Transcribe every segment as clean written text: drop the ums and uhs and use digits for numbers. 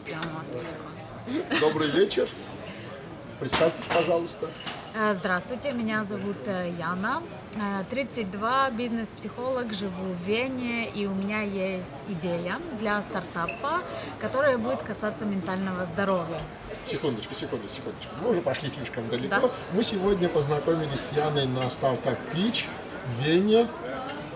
прямо телефон. Добрый вечер. Представьтесь, пожалуйста. Здравствуйте, меня зовут Яна, 32, бизнес-психолог, живу в Вене, и у меня есть идея для стартапа, которая будет касаться ментального здоровья. Секундочку. Мы уже пошли слишком далеко. Да. Мы сегодня познакомились с Яной на стартап Pitch в Вене.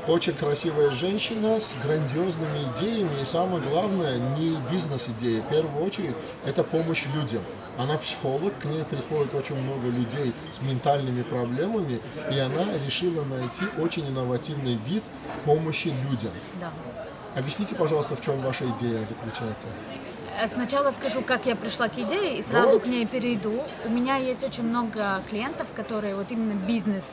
Очень красивая женщина с грандиозными идеями. И самое главное, не бизнес-идея. В первую очередь, это помощь людям. Она психолог, к ней приходит очень много людей с ментальными проблемами. И она решила найти очень инновативный вид помощи людям. Да. Объясните, пожалуйста, в чем ваша идея заключается? Сначала скажу, как я пришла к идее, и сразу к ней перейду. У меня есть очень много клиентов, которые вот именно бизнес,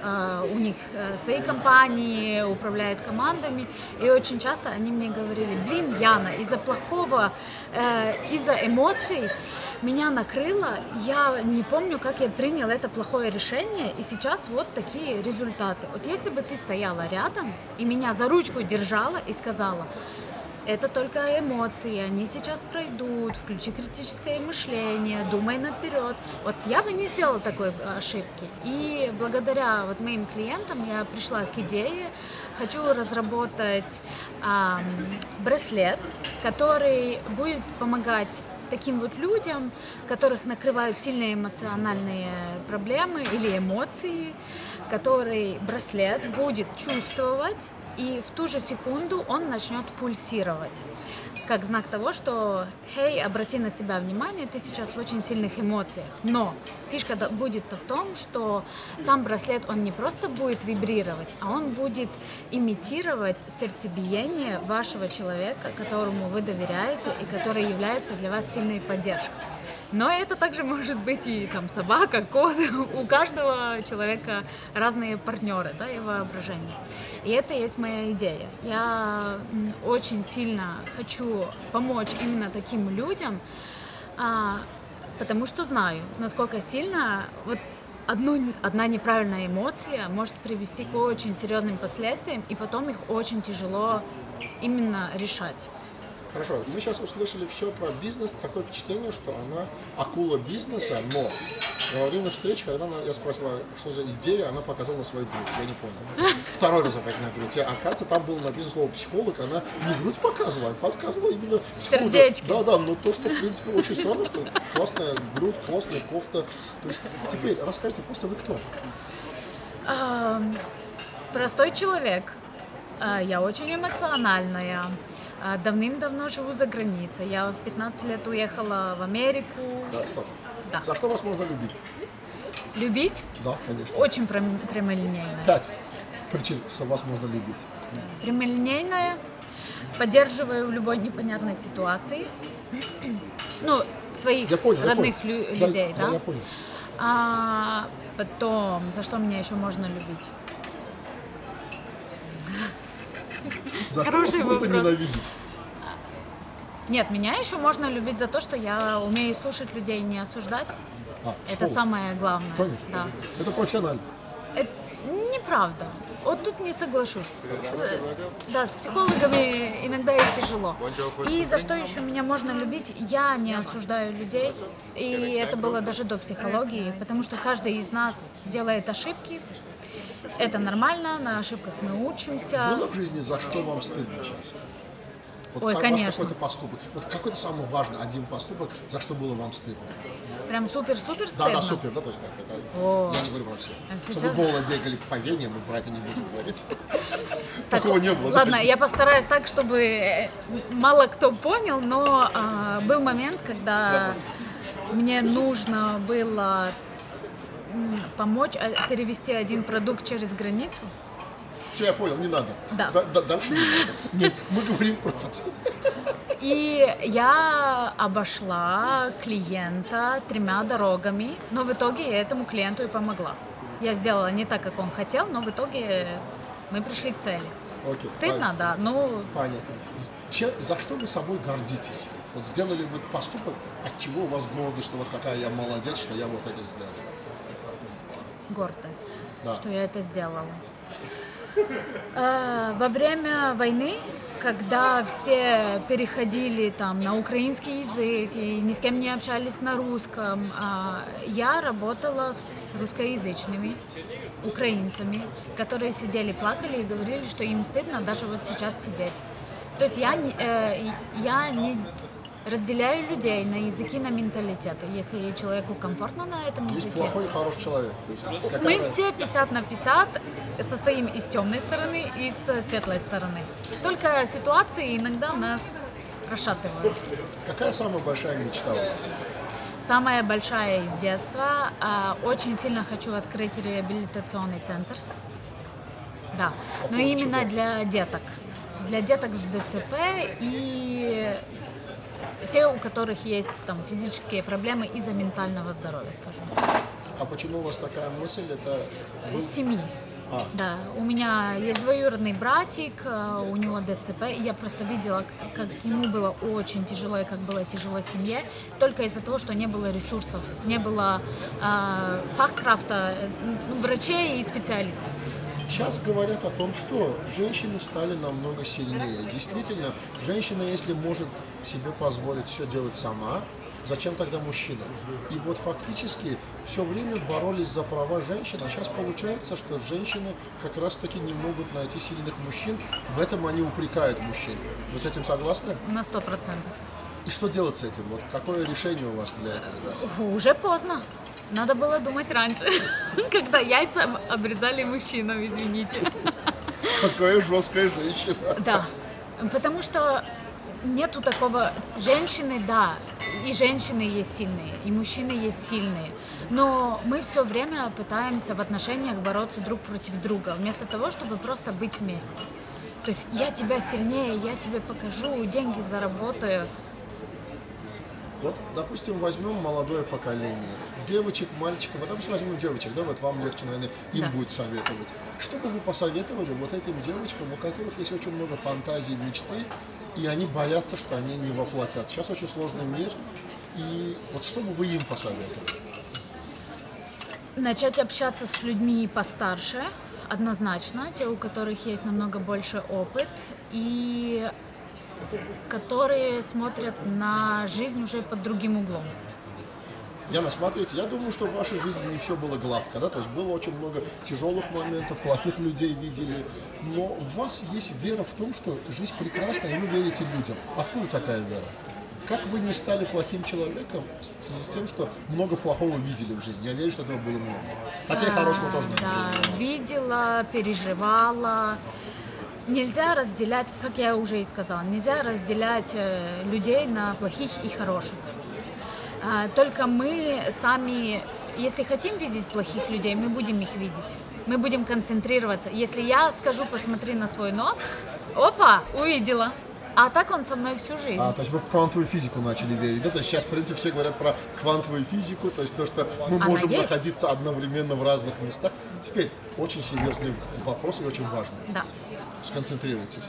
у них свои компании, управляют командами, и очень часто они мне говорили: блин, Яна, из-за плохого, из-за эмоций меня накрыло, я не помню, как я принял это плохое решение, и сейчас вот такие результаты. Вот если бы ты стояла рядом и меня за ручку держала и сказала: это только эмоции, они сейчас пройдут, включи критическое мышление, думай наперед. Вот я бы не сделала такой ошибки. И благодаря вот моим клиентам я пришла к идее, хочу разработать браслет, который будет помогать таким вот людям, которых накрывают сильные эмоциональные проблемы или эмоции, который браслет будет чувствовать, и в ту же секунду он начнет пульсировать. Как знак того, что «Хей, обрати на себя внимание, ты сейчас в очень сильных эмоциях». Но фишка будет в том, что сам браслет, он не просто будет вибрировать, а он будет имитировать сердцебиение вашего человека, которому вы доверяете и который является для вас сильной поддержкой. Но это также может быть и там собака, кот. У каждого человека разные партнеры, да, и воображение. И это и есть моя идея. Я очень сильно хочу помочь именно таким людям, потому что знаю, насколько сильно вот одна неправильная эмоция может привести к очень серьезным последствиям, и потом их очень тяжело именно решать. Хорошо, мы сейчас услышали все про бизнес, такое впечатление, что она акула бизнеса, но во время встречи, когда я спросила, что за идея, она показала свою грудь, я не понял. Второй раз опять на грудь. А Катя, там было написано слово психолог, она не грудь показывала, а показывала именно психолога. Сердечки. Да, но то, что, в принципе, очень странно, что классная грудь, классная кофта. То есть, теперь расскажите, просто вы кто? Простой человек. Я очень эмоциональная. Давным-давно живу за границей. Я в 15 лет уехала в Америку. Да, стоп. Да. За что вас можно любить? Любить? Да, конечно. Очень прямолинейно. 5 причин, что вас можно любить. Прямолинейная. Поддерживаю в любой непонятной ситуации. Ну, своих родных людей, да? Я понял. Потом, за что меня еще можно любить? За что вас можно ненавидеть? Нет, меня еще можно любить за то, что я умею слушать людей, не осуждать. Это самое главное. Конечно. Да. Это профессионально. Это неправда. Вот тут не соглашусь. Да, с психологами иногда и тяжело. И за что еще меня можно любить? Я не осуждаю людей. И это было даже до психологии, потому что каждый из нас делает ошибки. Это нормально, на ошибках мы учимся. Было в жизни, за что вам стыдно сейчас? Вот Ой, конечно. Какой-то поступок. Вот какой-то самый важный один поступок, за что было вам стыдно? Прям супер-супер стыдно. Да, супер, да, то есть так, это, я не говорю про все. Сейчас... Чтобы голо бегали по Вене, мы про это не будем говорить. Такого не было. Ладно, я постараюсь так, чтобы мало кто понял, но был момент, когда мне нужно было помочь перевести один продукт через границу. Все, я понял, не надо. Да. Дальше не надо. Нет, мы говорим про совсем. И я обошла клиента 3 дорогами, но в итоге я этому клиенту и помогла. Я сделала не так, как он хотел, но в итоге мы пришли к цели. Окей, Стыдно, да, ну... Понятно. За что вы собой гордитесь? Вот сделали вы поступок, от чего у вас гордость, что вот какая я молодец, что я вот это сделал? Гордость, Да. что я это сделала. Во время войны, когда все переходили там на украинский язык и ни с кем не общались на русском, я работала с русскоязычными украинцами, которые сидели, плакали и говорили, что им стыдно даже вот сейчас сидеть. То есть я не разделяю людей на языки, на менталитеты. Если человеку комфортно на этом Есть языке. плохой и хороший человек. То есть Мы все 50 на 50 состоим из темной стороны и с светлой стороны. Только ситуации иногда нас расшатывают. Какая самая большая мечта у вас? Самая большая из детства. Очень сильно хочу открыть реабилитационный центр. Да, но поводу именно чего? для деток. Для деток с ДЦП и те, у которых есть там физические проблемы из-за ментального здоровья, скажем. А почему у вас такая мысль? Это вы- Из семьи. А. Да, у меня есть двоюродный братик, у него ДЦП, и я просто видела, как ему было очень тяжело и как было тяжело семье, только из-за того, что не было ресурсов, не было фахкрафта, врачей и специалистов. Сейчас говорят о том, что женщины стали намного сильнее. Действительно, женщина, если может себе позволить все делать сама, зачем тогда мужчина? И вот фактически все время боролись за права женщин, а сейчас получается, что женщины как раз-таки не могут найти сильных мужчин, в этом они упрекают мужчин. Вы с этим согласны? На 100%. И что делать с этим? Вот какое решение у вас для этого? Уже поздно. Надо было думать раньше, когда яйца обрезали мужчинам, извините. Какая жесткая женщина. Да, потому что нету такого... Женщины, да, и женщины есть сильные, и мужчины есть сильные. Но мы все время пытаемся в отношениях бороться друг против друга, вместо того, чтобы просто быть вместе. То есть я тебя сильнее, я тебе покажу, деньги заработаю. Вот, допустим, возьмем молодое поколение, девочек, мальчиков, вот, допустим, возьмем девочек, да, вот вам легче, наверное, им Да. будет советовать. Что бы вы посоветовали вот этим девочкам, у которых есть очень много фантазий, мечты, и они боятся, что они не воплотят? Сейчас очень сложный мир, и вот что бы вы им посоветовали? Начать общаться с людьми постарше, однозначно, те, у которых есть намного больше опыт, и которые смотрят на жизнь уже под другим углом. Яна, смотрите, я думаю, что в вашей жизни не все было гладко, да, то есть было очень много тяжелых моментов, плохих людей видели, но у вас есть вера в том, что жизнь прекрасна, и вы верите людям. Откуда такая вера? Как вы не стали плохим человеком в связи с тем, что много плохого видели в жизни? Я верю, что этого было много. Хотя и хорошего тоже, наверное, Да, было. видела, переживала. Нельзя разделять, как я уже и сказала, нельзя разделять людей на плохих и хороших. Только мы сами, если хотим видеть плохих людей, мы будем их видеть. Мы будем концентрироваться. Если я скажу, посмотри на свой нос, опа, увидела. А так он со мной всю жизнь. То есть вы в квантовую физику начали верить, да? То есть сейчас, в принципе, все говорят про квантовую физику, то есть то, что мы Она можем есть. находиться одновременно в разных местах. Теперь очень серьезный вопрос и очень важный. Да. Сконцентрируйтесь.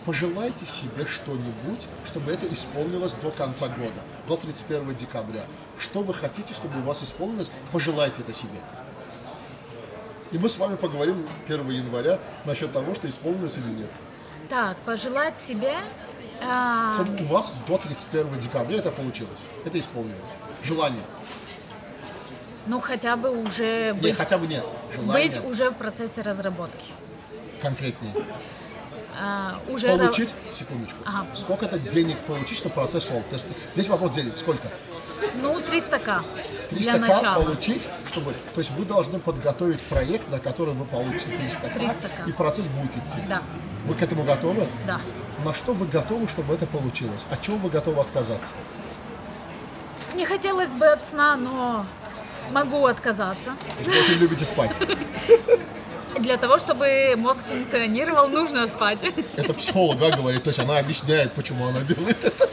Пожелайте себе что-нибудь, чтобы это исполнилось до конца года, до 31 декабря. Что вы хотите, чтобы у вас исполнилось, пожелайте это себе. И мы с вами поговорим 1 января насчет того, что исполнилось или нет. Так, пожелать себе... Чтобы у вас до 31 декабря это получилось, это исполнилось. Желание. Ну, хотя бы уже Нет, быть, хотя бы нет. Желание быть уже в процессе разработки. конкретнее. Уже Получить, секундочку, Ага. сколько это денег получить, чтобы процесс шел? То есть здесь вопрос денег, сколько? Ну, 300к 300 для начала. получить, чтобы... То есть вы должны подготовить проект, на который вы получите 300 300К. и процесс будет идти. Да, Вы к этому готовы? да. На что вы готовы, чтобы это получилось? От чего вы готовы отказаться? Не хотелось бы от сна, но могу отказаться. Вы очень любите спать. Для того, чтобы мозг функционировал, нужно спать. Это психолог, да, говорит, то есть она объясняет, почему она делает это.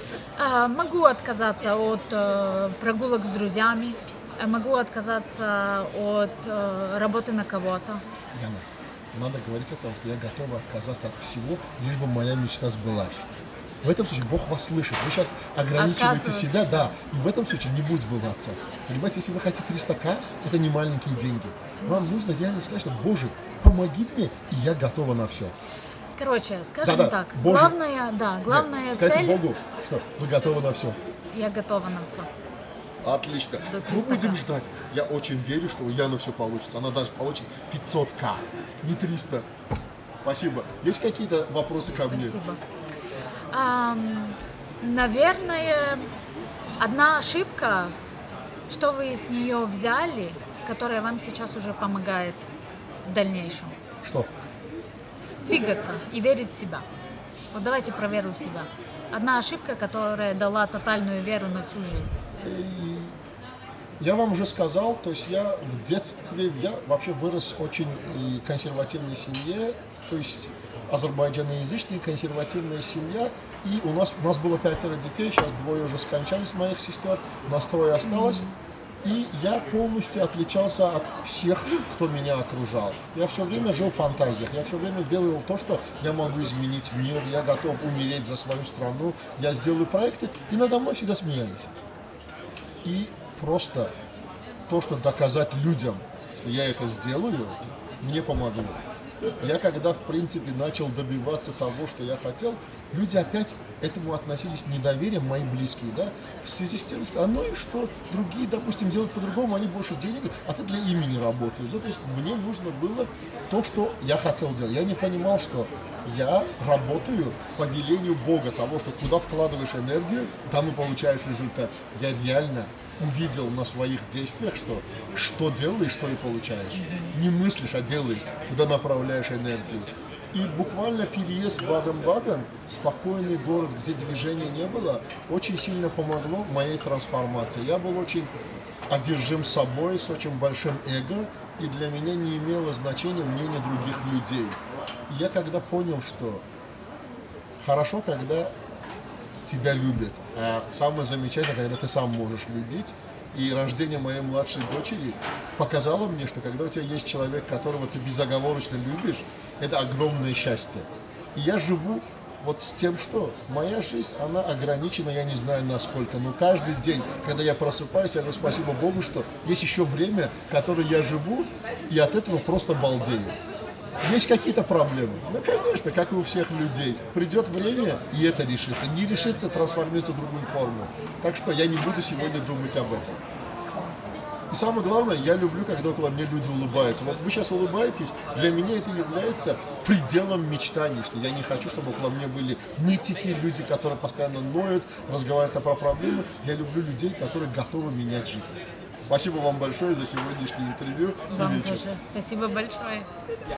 Могу отказаться от прогулок с друзьями, могу отказаться от работы на кого-то. Яна, надо говорить о том, что я готова отказаться от всего, лишь бы моя мечта сбылась. в этом случае Бог вас слышит. Вы сейчас ограничиваете Отказываться. себя, да, и в этом случае не будет сбываться. Понимаете, если вы хотите 300к, это не маленькие деньги. Вам нужно реально сказать, что, Боже, помоги мне, и я готова на все. Короче, скажем Да-да, так, Боже. главная Скажите цель, Богу, что вы готовы на все. я готова на все. Отлично. До Мы 300К. будем ждать. Я очень верю, что у Яны все получится. Она даже получит 500к, не 300. Спасибо. Есть какие-то вопросы ко мне? Спасибо. Наверное, одна ошибка, что вы с нее взяли, которая вам сейчас уже помогает в дальнейшем. Что? Двигаться и верить в себя. Вот давайте про веру в себя. Одна ошибка, которая дала тотальную веру на всю жизнь. Я вам уже сказал, то есть я в детстве, я вообще вырос в очень консервативной семье, то есть азербайджаноязычная консервативная семья, и у нас было 5 детей, сейчас 2 уже скончались моих сестер, у нас 3 осталось, и я полностью отличался от всех, кто меня окружал. Я все время жил в фантазиях, я все время верил в то, что я могу изменить мир, я готов умереть за свою страну, я сделаю проекты, и надо мной всегда смеялись. И просто то, что доказать людям, что я это сделаю, мне помогло. Я когда, в принципе, начал добиваться того, что я хотел, люди опять этому относились недоверием, мои близкие, да, в связи с тем, что ну и что, другие, допустим, делают по-другому, они больше денег, а ты для имени работаешь, да, то есть мне нужно было то, что я хотел делать. Я не понимал, что я работаю по велению Бога, того, что куда вкладываешь энергию, там и получаешь результат. Я реально увидел на своих действиях, что делаешь, что и получаешь. Не мыслишь, а делаешь, куда направляешь энергию. И буквально переезд в Баден-Баден, спокойный город, где движения не было, очень сильно помогло моей трансформации. Я был очень одержим собой, с очень большим эго, и для меня не имело значения мнение других людей. И я когда понял, что хорошо, когда тебя любят, а самое замечательное, когда ты сам можешь любить. И рождение моей младшей дочери показало мне, что когда у тебя есть человек, которого ты безоговорочно любишь, это огромное счастье. И я живу вот с тем, что моя жизнь, она ограничена, я не знаю насколько, но каждый день, когда я просыпаюсь, я говорю спасибо Богу, что есть еще время, которое я живу, и от этого просто балдею. Есть какие-то проблемы? Ну, конечно, как и у всех людей. Придет время, и это решится. Не решится, трансформируется в другую форму. Так что я не буду сегодня думать об этом. И самое главное, я люблю, когда около меня люди улыбаются. Вот вы сейчас улыбаетесь, для меня это является пределом мечтаний, что я не хочу, чтобы около меня были нытики, люди, которые постоянно ноют, разговаривают про проблемы. Я люблю людей, которые готовы менять жизнь. Спасибо вам большое за сегодняшнее интервью. Вам тоже. Спасибо большое.